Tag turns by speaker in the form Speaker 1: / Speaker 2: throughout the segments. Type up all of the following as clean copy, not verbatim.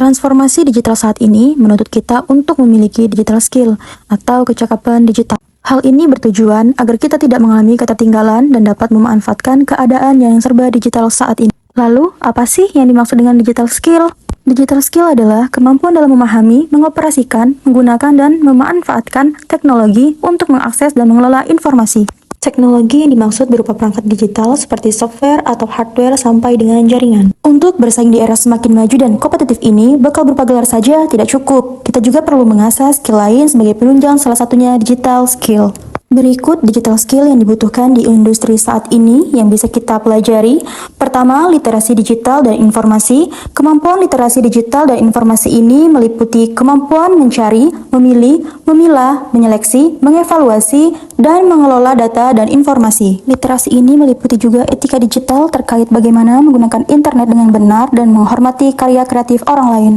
Speaker 1: Transformasi digital saat ini menuntut kita untuk memiliki digital skill atau kecakapan digital. Hal ini bertujuan agar kita tidak mengalami ketertinggalan dan dapat memanfaatkan keadaan yang serba digital saat ini. Lalu, apa sih yang dimaksud dengan digital skill? Digital skill adalah kemampuan dalam memahami, mengoperasikan, menggunakan, dan memanfaatkan teknologi untuk mengakses dan mengelola informasi. Teknologi yang dimaksud berupa perangkat digital seperti software atau hardware sampai dengan jaringan. Untuk bersaing di era semakin maju dan kompetitif ini, bakal berupa gelar saja tidak cukup. Kita juga perlu mengasah skill lain sebagai penunjang salah satunya digital skill. Berikut digital skill yang dibutuhkan di industri saat ini yang bisa kita pelajari. Pertama, literasi digital dan informasi. Kemampuan literasi digital dan informasi ini meliputi kemampuan mencari, memilih, memilah, menyeleksi, mengevaluasi, dan mengelola data dan informasi. Literasi ini meliputi juga etika digital terkait bagaimana menggunakan internet dengan benar dan menghormati karya kreatif orang lain.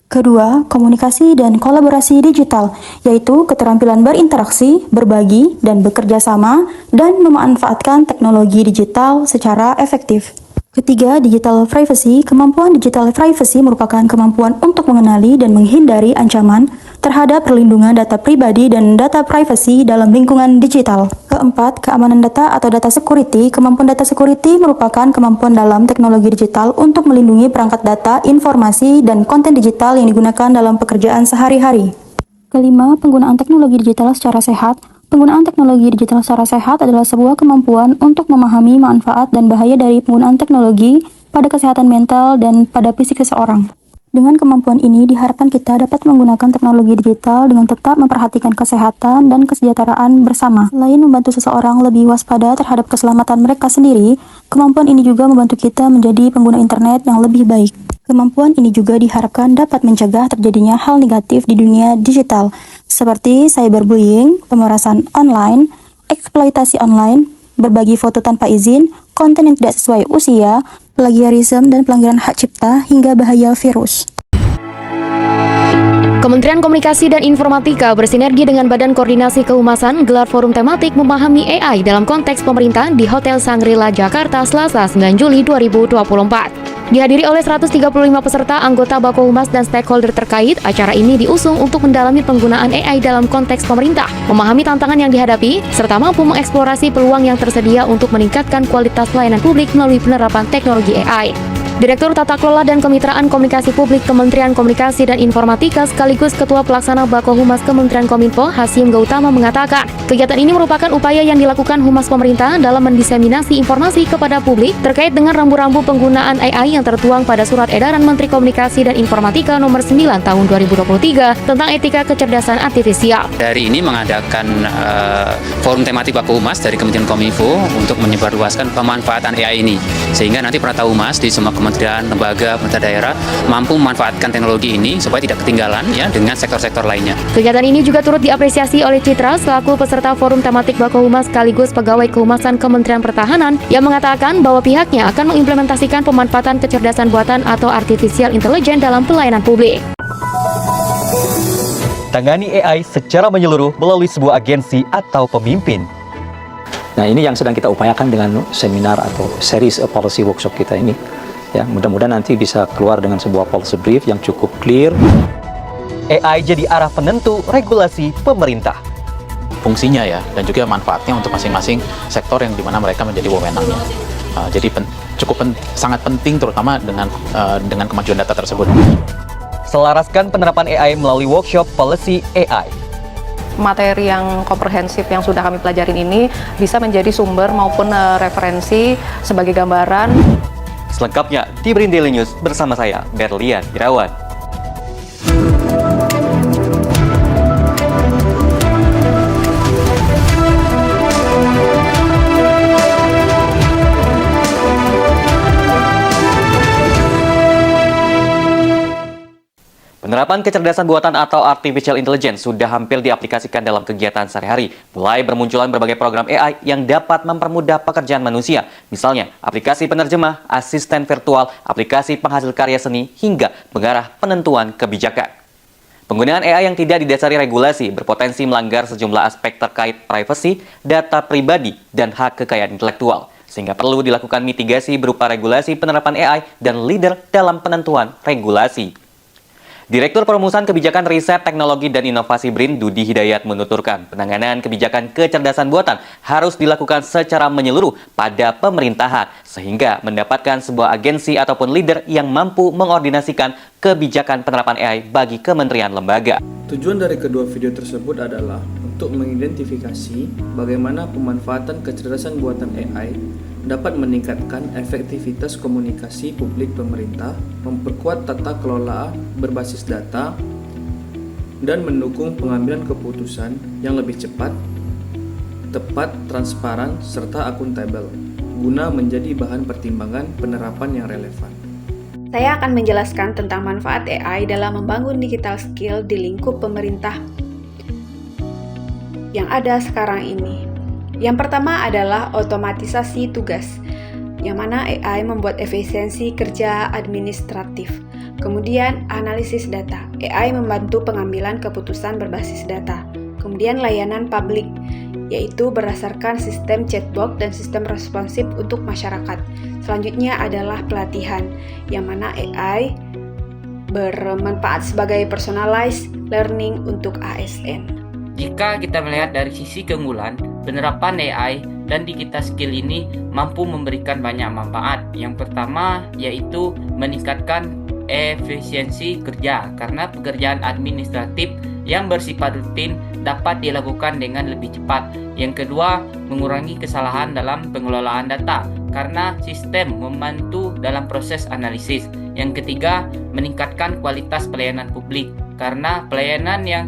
Speaker 1: Kedua, komunikasi dan kolaborasi digital, yaitu keterampilan berinteraksi, berbagi, dan bekerja sama, dan memanfaatkan teknologi digital secara efektif. Ketiga, digital privacy. Kemampuan digital privacy merupakan kemampuan untuk mengenali dan menghindari ancaman terhadap perlindungan data pribadi dan data privacy dalam lingkungan digital. Keempat, keamanan data atau data security. Kemampuan data security merupakan kemampuan dalam teknologi digital untuk melindungi perangkat data, informasi, dan konten digital yang digunakan dalam pekerjaan sehari-hari. Kelima, penggunaan teknologi digital secara sehat. Penggunaan teknologi digital secara sehat adalah sebuah kemampuan untuk memahami manfaat dan bahaya dari penggunaan teknologi pada kesehatan mental dan pada fisik seseorang. Dengan kemampuan ini, diharapkan kita dapat menggunakan teknologi digital dengan tetap memperhatikan kesehatan dan kesejahteraan bersama. Selain membantu seseorang lebih waspada terhadap keselamatan mereka sendiri, kemampuan ini juga membantu kita menjadi pengguna internet yang lebih baik. Kemampuan ini juga diharapkan dapat mencegah terjadinya hal negatif di dunia digital, seperti cyberbullying, pemerasan online, eksploitasi online, berbagi foto tanpa izin, konten yang tidak sesuai usia, plagiarisme dan pelanggaran hak cipta, hingga bahaya virus.
Speaker 2: Kementerian Komunikasi dan Informatika bersinergi dengan Badan Koordinasi Kehumasan gelar forum tematik memahami AI dalam konteks pemerintah di Hotel Shangri-La Jakarta Selasa 9 Juli 2024. Dihadiri oleh 135 peserta anggota Bako Humas dan stakeholder terkait, acara ini diusung untuk mendalami penggunaan AI dalam konteks pemerintah, memahami tantangan yang dihadapi, serta mampu mengeksplorasi peluang yang tersedia untuk meningkatkan kualitas pelayanan publik melalui penerapan teknologi AI. Direktur Tata Kelola dan Kemitraan Komunikasi Publik Kementerian Komunikasi dan Informatika sekaligus Ketua Pelaksana Bako Humas Kementerian Kominfo Hasyim Gautama mengatakan, kegiatan ini merupakan upaya yang dilakukan Humas Pemerintah dalam mendiseminasi informasi kepada publik terkait dengan rambu-rambu penggunaan AI yang tertuang pada Surat Edaran Menteri Komunikasi dan Informatika Nomor 9 Tahun 2023 tentang etika kecerdasan artifisial.
Speaker 3: Hari ini mengadakan forum tematik Bako Humas dari Kementerian Kominfo untuk menyebarluaskan pemanfaatan AI ini, sehingga nanti Prata Humas di semua kementerian, lembaga, pemerintah daerah mampu memanfaatkan teknologi ini supaya tidak ketinggalan ya dengan sektor-sektor lainnya.
Speaker 2: Kegiatan ini juga turut diapresiasi oleh Citra selaku peserta forum tematik Bako Humas sekaligus pegawai kehumasan Kementerian Pertahanan yang mengatakan bahwa pihaknya akan mengimplementasikan pemanfaatan kecerdasan buatan atau artificial intelligence dalam pelayanan publik.
Speaker 4: Tangani AI secara menyeluruh melalui sebuah agensi atau pemimpin.
Speaker 5: Nah, ini yang sedang kita upayakan dengan seminar atau series policy workshop kita ini. Ya, mudah-mudahan nanti bisa keluar dengan sebuah policy brief yang cukup clear.
Speaker 4: AI jadi arah penentu regulasi pemerintah.
Speaker 6: Fungsinya ya, dan juga manfaatnya untuk masing-masing sektor yang dimana mereka menjadi wewenangnya. Jadi sangat penting terutama dengan kemajuan data tersebut.
Speaker 4: Selaraskan penerapan AI melalui workshop policy AI.
Speaker 7: Materi yang komprehensif yang sudah kami pelajarin ini bisa menjadi sumber maupun referensi sebagai gambaran.
Speaker 4: Selengkapnya di Brin Daily News bersama saya, Berlian Irawan. Penerapan kecerdasan buatan atau artificial intelligence sudah hampir diaplikasikan dalam kegiatan sehari-hari. Mulai bermunculan berbagai program AI yang dapat mempermudah pekerjaan manusia. Misalnya, aplikasi penerjemah, asisten virtual, aplikasi penghasil karya seni, hingga pengarah penentuan kebijakan. Penggunaan AI yang tidak didasari regulasi berpotensi melanggar sejumlah aspek terkait privasi, data pribadi, dan hak kekayaan intelektual. Sehingga perlu dilakukan mitigasi berupa regulasi penerapan AI dan leader dalam penentuan regulasi. Direktur Perumusan Kebijakan Riset Teknologi dan Inovasi BRIN, Dudi Hidayat menuturkan, penanganan kebijakan kecerdasan buatan harus dilakukan secara menyeluruh pada pemerintahan, sehingga mendapatkan sebuah agensi ataupun leader yang mampu mengordinasikan kebijakan penerapan AI bagi kementerian lembaga.
Speaker 8: Tujuan dari kedua video tersebut adalah untuk mengidentifikasi bagaimana pemanfaatan kecerdasan buatan AI dapat meningkatkan efektivitas komunikasi publik pemerintah, memperkuat tata kelola berbasis data, dan mendukung pengambilan keputusan yang lebih cepat, tepat, transparan, serta akuntabel, guna menjadi bahan pertimbangan penerapan yang relevan.
Speaker 9: Saya akan menjelaskan tentang manfaat AI dalam membangun digital skill di lingkup pemerintah yang ada sekarang ini. Yang pertama adalah otomatisasi tugas, yang mana AI membuat efisiensi kerja administratif. Kemudian analisis data, AI membantu pengambilan keputusan berbasis data. Kemudian layanan publik, yaitu berdasarkan sistem chatbot dan sistem responsif untuk masyarakat. Selanjutnya adalah pelatihan, yang mana AI bermanfaat sebagai personalized learning untuk ASN.
Speaker 10: Jika kita melihat dari sisi keunggulan, penerapan AI dan digital skill ini mampu memberikan banyak manfaat. Yang pertama yaitu meningkatkan efisiensi kerja, karena pekerjaan administratif yang bersifat rutin dapat dilakukan dengan lebih cepat. Yang kedua, mengurangi kesalahan dalam pengelolaan data, karena sistem membantu dalam proses analisis. Yang ketiga, meningkatkan kualitas pelayanan publik, karena pelayanan yang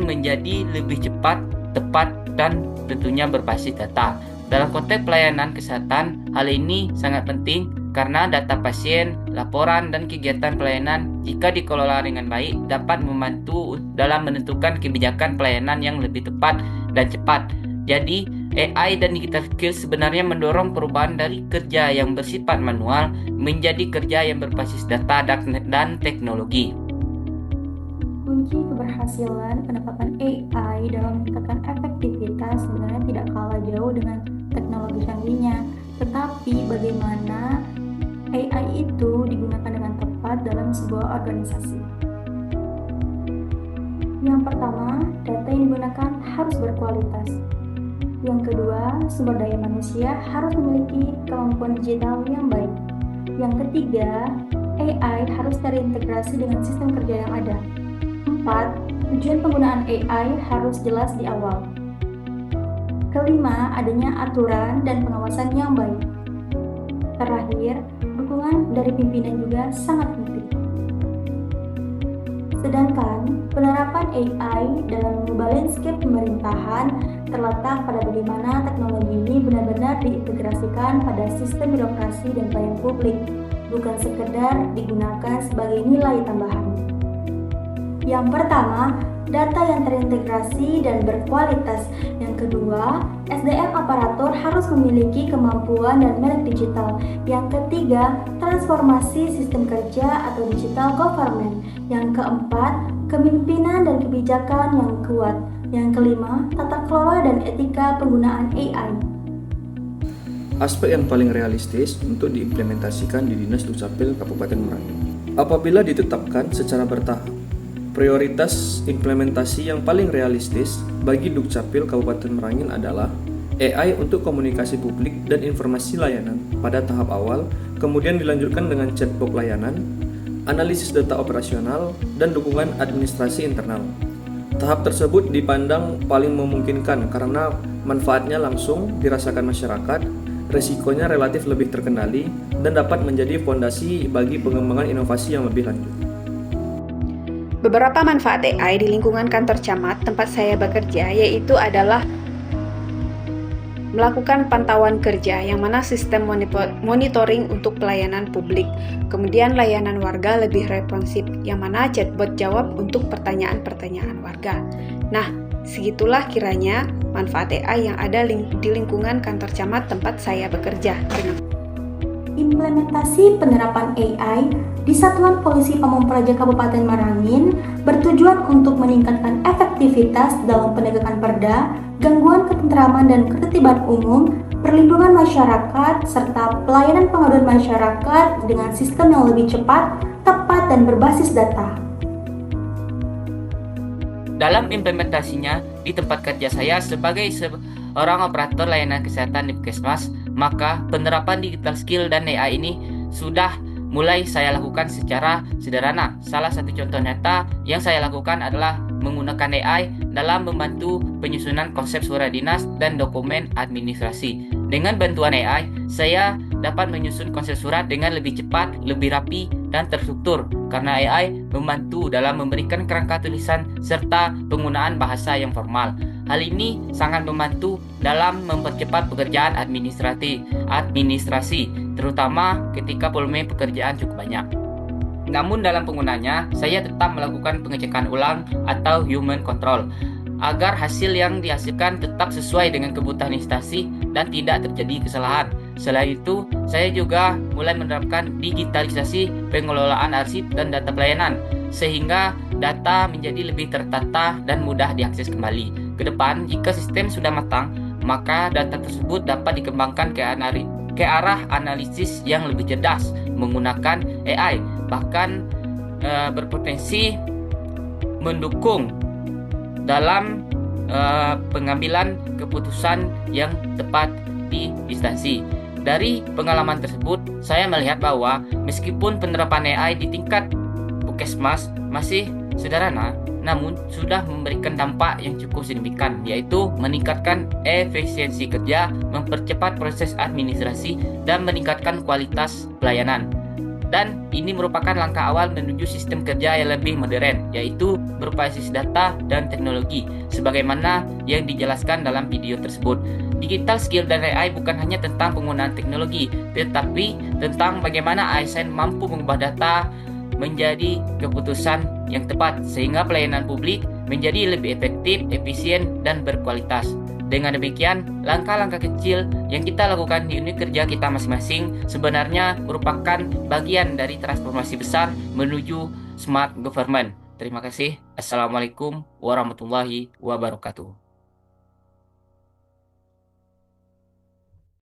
Speaker 10: menjadi lebih cepat, tepat, dan tentunya berbasis data. Dalam konteks pelayanan kesehatan, hal ini sangat penting karena data pasien, laporan, dan kegiatan pelayanan jika dikelola dengan baik dapat membantu dalam menentukan kebijakan pelayanan yang lebih tepat dan cepat. Jadi, AI dan digital skill sebenarnya mendorong perubahan dari kerja yang bersifat manual menjadi kerja yang berbasis data dan teknologi.
Speaker 1: Kunci keberhasilan penerapan AI dalam meningkatkan efektivitas sebenarnya tidak kalah jauh dengan teknologi canggihnya, tetapi bagaimana AI itu digunakan dengan tepat dalam sebuah organisasi. Yang pertama, data yang digunakan harus berkualitas. Yang kedua, sumber daya manusia harus memiliki kemampuan digital yang baik. Yang ketiga, AI harus terintegrasi dengan sistem kerja yang ada. 4. Tujuan penggunaan AI harus jelas di awal. Kelima, adanya aturan dan pengawasan yang baik. Terakhir, dukungan dari pimpinan juga sangat penting. Sedangkan penerapan AI dalam mengubah landscape pemerintahan terletak pada bagaimana teknologi ini benar-benar diintegrasikan pada sistem birokrasi dan pelayanan publik, bukan sekedar digunakan sebagai nilai tambahan. Yang pertama, data yang terintegrasi dan berkualitas. Yang kedua, SDM aparatur harus memiliki kemampuan dan melek digital. Yang ketiga, transformasi sistem kerja atau digital government. Yang keempat, kepemimpinan dan kebijakan yang kuat. Yang kelima, tata kelola dan etika penggunaan AI.
Speaker 8: Aspek yang paling realistis untuk diimplementasikan di Dinas Dukcapil Kabupaten Merangin. Apabila ditetapkan secara bertahap, prioritas implementasi yang paling realistis bagi Dukcapil Kabupaten Merangin adalah AI untuk komunikasi publik dan informasi layanan pada tahap awal, kemudian dilanjutkan dengan chatbot layanan, analisis data operasional, dan dukungan administrasi internal. Tahap tersebut dipandang paling memungkinkan karena manfaatnya langsung dirasakan masyarakat, resikonya relatif lebih terkendali, dan dapat menjadi fondasi bagi pengembangan inovasi yang lebih lanjut.
Speaker 9: Beberapa manfaat AI di lingkungan kantor camat tempat saya bekerja yaitu adalah melakukan pantauan kerja, yang mana sistem monitoring untuk pelayanan publik. Kemudian layanan warga lebih responsif, yang mana chatbot jawab untuk pertanyaan-pertanyaan warga. Nah, segitulah kiranya manfaat AI yang ada di lingkungan kantor camat tempat saya bekerja.
Speaker 1: Implementasi penerapan AI di Satuan Polisi Pamong Praja Kabupaten Merangin bertujuan untuk meningkatkan efektivitas dalam penegakan perda, gangguan ketenteraman dan ketertiban umum, perlindungan masyarakat, serta pelayanan pengaduan masyarakat dengan sistem yang lebih cepat, tepat, dan berbasis data.
Speaker 10: Dalam implementasinya di tempat kerja saya sebagai seorang operator layanan kesehatan di Puskesmas, maka penerapan digital skill dan AI ini sudah mulai saya lakukan secara sederhana. Salah satu contoh nyata yang saya lakukan adalah menggunakan AI dalam membantu penyusunan konsep surat dinas dan dokumen administrasi. Dengan bantuan AI, saya dapat menyusun konsep surat dengan lebih cepat, lebih rapi, dan terstruktur karena AI membantu dalam memberikan kerangka tulisan serta penggunaan bahasa yang formal. Hal ini sangat membantu dalam mempercepat pekerjaan administrasi, terutama ketika volume pekerjaan cukup banyak. Namun dalam penggunanya, saya tetap melakukan pengecekan ulang atau human control agar hasil yang dihasilkan tetap sesuai dengan kebutuhan instansi dan tidak terjadi kesalahan. Selain itu, saya juga mulai menerapkan digitalisasi pengelolaan arsip dan data pelayanan, sehingga data menjadi lebih tertata dan mudah diakses kembali. Kedepan, jika sistem sudah matang, maka data tersebut dapat dikembangkan ke arah analisis yang lebih cerdas menggunakan AI, bahkan berpotensi mendukung dalam pengambilan keputusan yang tepat di instansi. Dari pengalaman tersebut, saya melihat bahwa meskipun penerapan AI di tingkat Puskesmas masih sederhana, namun sudah memberikan dampak yang cukup signifikan, yaitu meningkatkan efisiensi kerja, mempercepat proses administrasi, dan meningkatkan kualitas pelayanan. Dan ini merupakan langkah awal menuju sistem kerja yang lebih modern, yaitu berbasis data dan teknologi, sebagaimana yang dijelaskan dalam video tersebut. Digital skill dan AI bukan hanya tentang penggunaan teknologi, tetapi tentang bagaimana ASN mampu mengubah data menjadi keputusan yang tepat, sehingga pelayanan publik menjadi lebih efektif, efisien, dan berkualitas. Dengan demikian, langkah-langkah kecil yang kita lakukan di unit kerja kita masing-masing sebenarnya merupakan bagian dari transformasi besar menuju smart government. Terima kasih. Assalamualaikum warahmatullahi wabarakatuh.